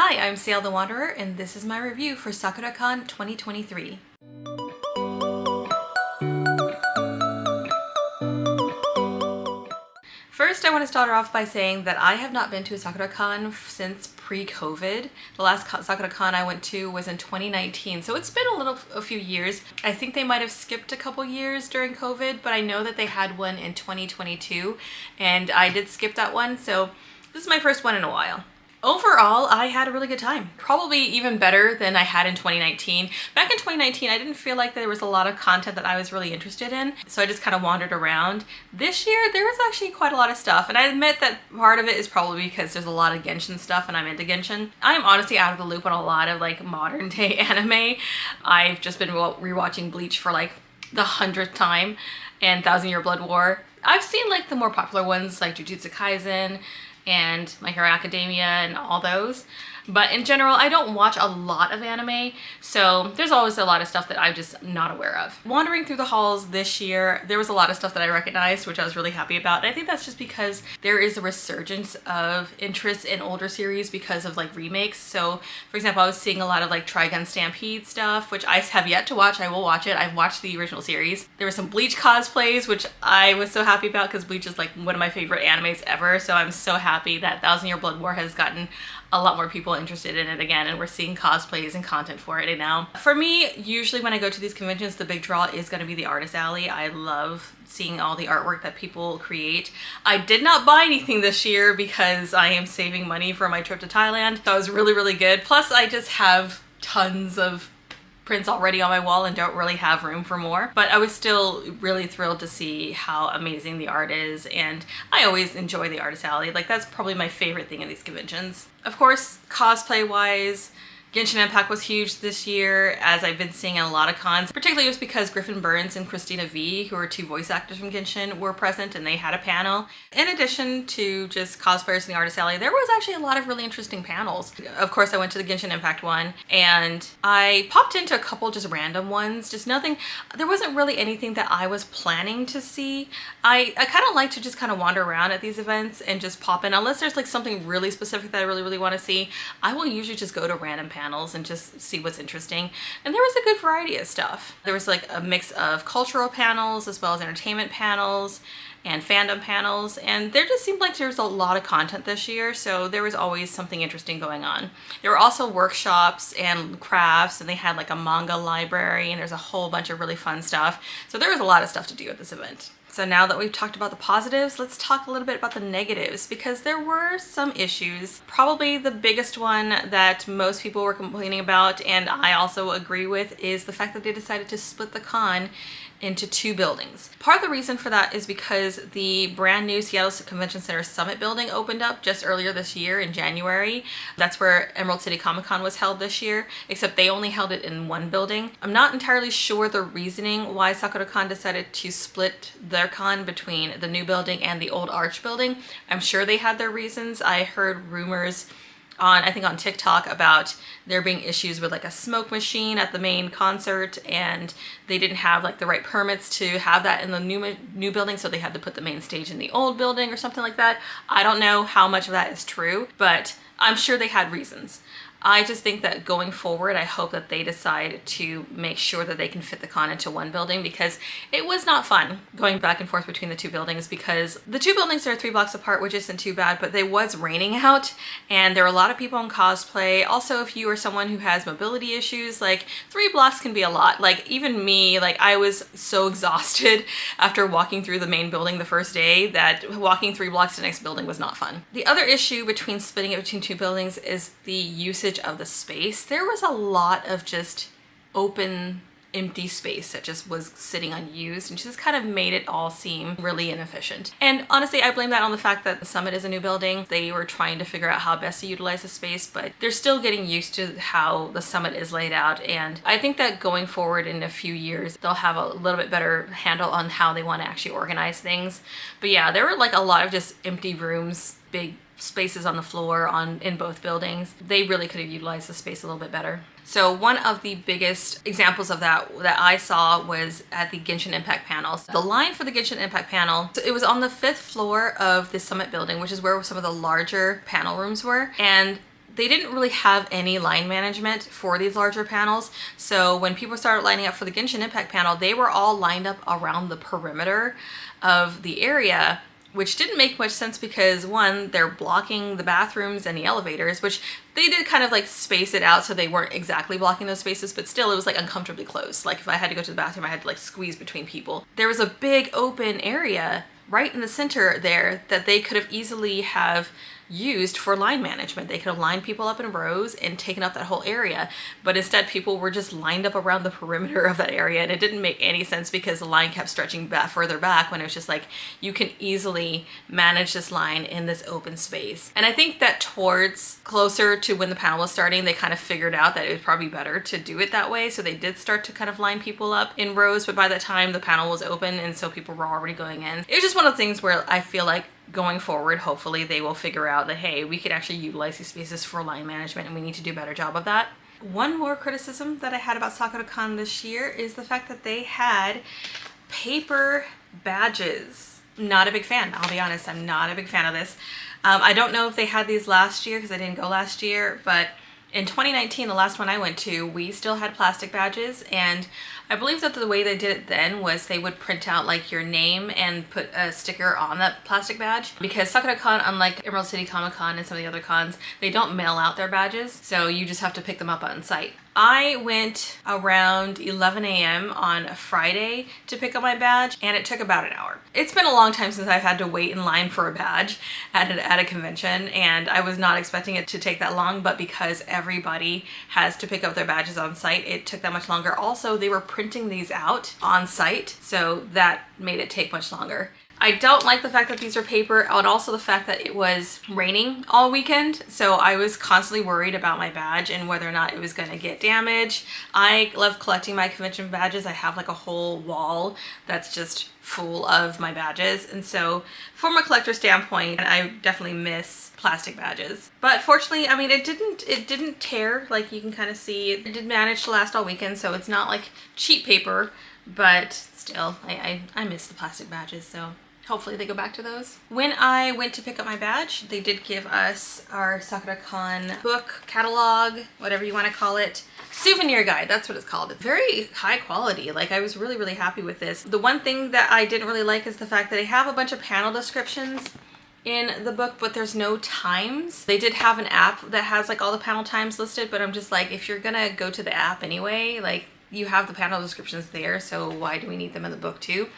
Hi, I'm Sail the Wanderer, and this is my review for Sakura-Con 2023. First, I want to start off by saying that I have not been to a Sakura-Con since pre-COVID. The last Sakura-Con I went to was in 2019, so it's been a few years. I think they might have skipped a couple years during COVID, but I know that they had one in 2022, and I did skip that one, so this is my first one in a while. Overall, I had a really good time. Probably even better than I had in 2019. Back in 2019, I didn't feel like there was a lot of content that I was really interested in, so I just kind of wandered around. This year, there was actually quite a lot of stuff, and I admit that part of it is probably because there's a lot of Genshin stuff, and I'm into Genshin. I'm honestly out of the loop on a lot of like modern day anime. I've just been rewatching Bleach for like the 100th time, and Thousand Year Blood War. I've seen like the more popular ones like Jujutsu Kaisen, and My Hero Academia and all those. But in general, I don't watch a lot of anime, so there's always a lot of stuff that I'm just not aware of. Wandering through the halls this year, there was a lot of stuff that I recognized, which I was really happy about. And I think that's just because there is a resurgence of interest in older series because of like remakes. So for example, I was seeing a lot of like Trigun Stampede stuff, which I have yet to watch. I will watch it. I've watched the original series. There were some Bleach cosplays, which I was so happy about because Bleach is like one of my favorite animes ever. So I'm so happy that Thousand Year Blood War has gotten a lot more people interested in it again, and we're seeing cosplays and content for it now. For me, usually when I go to these conventions, the big draw is going to be the artist alley. I love seeing all the artwork that people create. I did not buy anything this year because I am saving money for my trip to Thailand. That was really good. Plus, I just have tons of prints already on my wall and don't really have room for more, but I was still really thrilled to see how amazing the art is, and I always enjoy the artist alley. Like, that's probably my favorite thing in these conventions. Of course, cosplay wise, Genshin Impact was huge this year, as I've been seeing in a lot of cons. Particularly just because Griffin Burns and Christina V, who are two voice actors from Genshin, were present and they had a panel. In addition to just cosplayers in the artist alley, there was actually a lot of really interesting panels. Of course, I went to the Genshin Impact one, and I popped into a couple just random ones. Just nothing, there wasn't really anything that I was planning to see. I kind of like to just kind of wander around at these events and just pop in. Unless there's like something really specific that I really want to see, I will usually just go to random panels and just see what's interesting. And there was a good variety of stuff. There was like a mix of cultural panels as well as entertainment panels and fandom panels, and there just seemed like there was a lot of content this year, so there was always something interesting going on. There were also workshops and crafts, and they had like a manga library, and there's a whole bunch of really fun stuff. So there was a lot of stuff to do at this event. So now that we've talked about the positives, let's talk a little bit about the negatives, because there were some issues. Probably the biggest one that most people were complaining about, and I also agree with, is the fact that they decided to split the con into two buildings. Part of the reason for that is because the brand new Seattle Convention Center Summit building opened up just earlier this year in January. That's where Emerald City Comic Con was held this year, except they only held it in one building. I'm not entirely sure the reasoning why Sakura-Con decided to split their con between the new building and the old Arch building. I'm sure they had their reasons. I heard rumors I think on TikTok about there being issues with like a smoke machine at the main concert, and they didn't have like the right permits to have that in the new building, so they had to put the main stage in the old building or something like that. I don't know how much of that is true, but I'm sure they had reasons. I just think that going forward, I hope that they decide to make sure that they can fit the con into one building, because it was not fun going back and forth between the two buildings, because the two buildings are 3 blocks apart, which isn't too bad, but it was raining out and there were a lot of people in cosplay. Also, if you are someone who has mobility issues, like 3 blocks can be a lot. Like even me, like I was so exhausted after walking through the main building the first day that walking 3 blocks to the next building was not fun. The other issue between splitting it between two buildings is the usage of the space. There was a lot of just open empty space that just was sitting unused, and just kind of made it all seem really inefficient. And honestly, I blame that on the fact that the Summit is a new building. They were trying to figure out how best to utilize the space, but they're still getting used to how the Summit is laid out, and I think that going forward in a few years they'll have a little bit better handle on how they want to actually organize things. But yeah, there were like a lot of just empty rooms, big spaces on the floor in both buildings. They really could have utilized the space a little bit better. So one of the biggest examples of that I saw was at the Genshin Impact panel. The line for the Genshin Impact panel, so it was on the 5th floor of the Summit building, which is where some of the larger panel rooms were. And they didn't really have any line management for these larger panels. So when people started lining up for the Genshin Impact panel, they were all lined up around the perimeter of the area, which didn't make much sense because one, they're blocking the bathrooms and the elevators, which they did kind of like space it out so they weren't exactly blocking those spaces, but still it was like uncomfortably close. Like if I had to go to the bathroom, I had to like squeeze between people. There was a big open area right in the center there that they could have easily have used for line management. They could have lined people up in rows and taken up that whole area, but instead people were just lined up around the perimeter of that area, and it didn't make any sense because the line kept stretching back further back when it was just like, you can easily manage this line in this open space. And I think that towards closer to when the panel was starting, they kind of figured out that it was probably better to do it that way, so they did start to kind of line people up in rows, but by the time the panel was open and so people were already going in, it was just one of the things where I feel like going forward, hopefully they will figure out that, hey, we could actually utilize these spaces for line management and we need to do a better job of that. One more criticism that I had about Sakura-Con this year is the fact that they had paper badges. Not a big fan, I'll be honest, I'm not a big fan of this. I don't know if they had these last year because I didn't go last year, but in 2019, the last one I went to, we still had plastic badges, and I believe that the way they did it then was they would print out like your name and put a sticker on that plastic badge. Because Sakura-Con, unlike Emerald City Comic Con and some of the other cons, they don't mail out their badges, so you just have to pick them up on site. I went around 11 a.m. on a Friday to pick up my badge, and it took about an hour. It's been a long time since I've had to wait in line for a badge at a convention, and I was not expecting it to take that long, but because everybody has to pick up their badges on site, it took that much longer. Also, they were printing these out on site, so that made it take much longer. I don't like the fact that these are paper, and also the fact that it was raining all weekend, so I was constantly worried about my badge and whether or not it was going to get damaged. I love collecting my convention badges. I have like a whole wall that's just full of my badges, and so from a collector standpoint, I definitely miss plastic badges. But fortunately, I mean, it didn't tear, like you can kind of see. It did manage to last all weekend, so it's not like cheap paper, but still, I miss the plastic badges, so hopefully they go back to those. When I went to pick up my badge, they did give us our Sakura-Con book, catalog, whatever you want to call it. Souvenir guide, that's what it's called. It's very high quality. Like, I was really, really happy with this. The one thing that I didn't really like is the fact that they have a bunch of panel descriptions in the book, but there's no times. They did have an app that has like all the panel times listed, but I'm just like, if you're gonna go to the app anyway, like, you have the panel descriptions there, so why do we need them in the book too?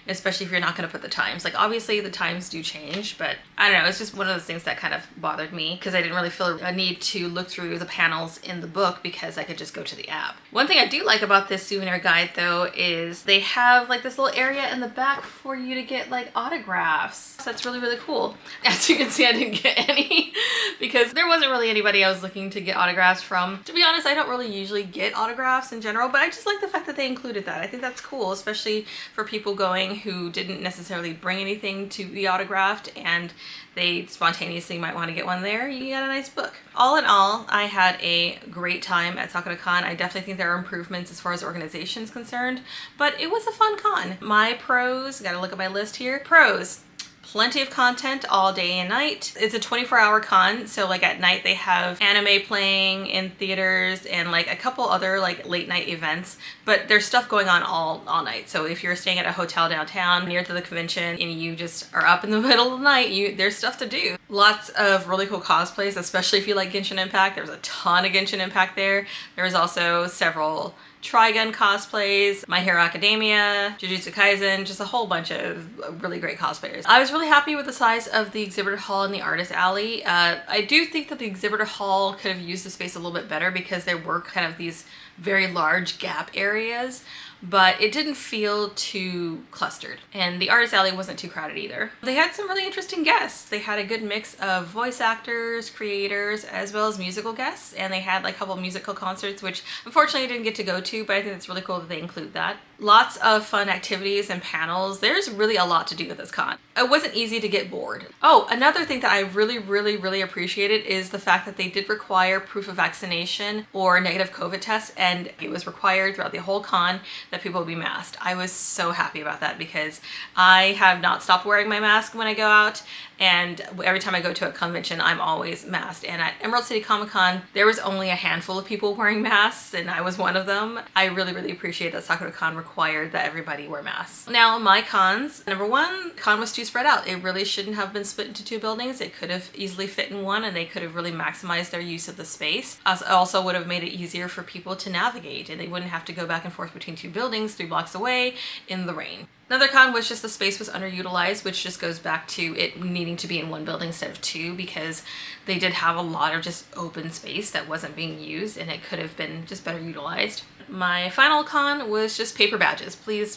Especially if you're not going to put the times. Like, obviously the times do change, but I don't know, it's just one of those things that kind of bothered me because I didn't really feel a need to look through the panels in the book because I could just go to the app. One thing I do like about this souvenir guide though is they have like this little area in the back for you to get like autographs. So that's really, really cool. As you can see, I didn't get any because there wasn't really anybody I was looking to get autographs from. To be honest, I don't really usually get autographs in general, but I just like the fact that they included that. I think that's cool, especially for people going who didn't necessarily bring anything to be autographed and they spontaneously might want to get one there. You got a nice book. All in all, I had a great time at Sakura-Con. I definitely think there are improvements as far as organization is concerned, but it was a fun con. My pros, gotta look at my list here. Pros. Plenty of content all day and night. It's a 24-hour con, so like at night they have anime playing in theaters and like a couple other like late night events, but there's stuff going on all night. So if you're staying at a hotel downtown near to the convention and you just are up in the middle of the night, there's stuff to do. Lots of really cool cosplays, especially if you like Genshin Impact. There's a ton of Genshin Impact there. There's also several Trigun cosplays, My Hero Academia, Jujutsu Kaisen, just a whole bunch of really great cosplayers. I was really happy with the size of the exhibitor hall and the artist alley. I do think that the exhibitor hall could have used the space a little bit better because there were kind of these very large gap areas, but it didn't feel too clustered. And the artist alley wasn't too crowded either. They had some really interesting guests. They had a good mix of voice actors, creators, as well as musical guests. And they had like a couple of musical concerts, which unfortunately I didn't get to go to, but I think it's really cool that they include that. Lots of fun activities and panels. There's really a lot to do at this con. It wasn't easy to get bored. Oh, another thing that I really appreciated is the fact that they did require proof of vaccination or negative COVID tests, and it was required throughout the whole con that people be masked. I was so happy about that because I have not stopped wearing my mask when I go out, and every time I go to a convention, I'm always masked. And at Emerald City Comic Con, there was only a handful of people wearing masks, and I was one of them. I really appreciate that Sakura-Con required that everybody wear masks. Now, my cons. Number one, con was too spread out. It really shouldn't have been split into two buildings. It could have easily fit in one, and they could have really maximized their use of the space. It also would have made it easier for people to navigate, and they wouldn't have to go back and forth between two buildings 3 blocks away in the rain. Another con was just the space was underutilized, which just goes back to it needing to be in one building instead of two, because they did have a lot of just open space that wasn't being used, and it could have been just better utilized. My final con was just paper badges. Please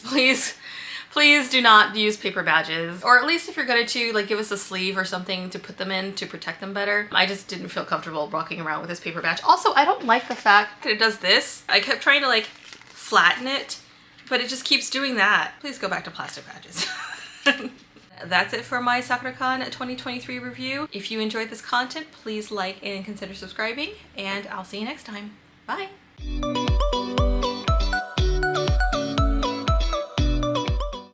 do not use paper badges, or at least if you're going to like give us a sleeve or something to put them in to protect them better. I just didn't feel comfortable walking around with this paper badge. Also, I don't like the fact that it does this. I kept trying to like flatten it, but it just keeps doing that. Please go back to plastic badges. That's it for my Sakura-Con 2023 review. If you enjoyed this content, please like and consider subscribing, and I'll see you next time. Bye.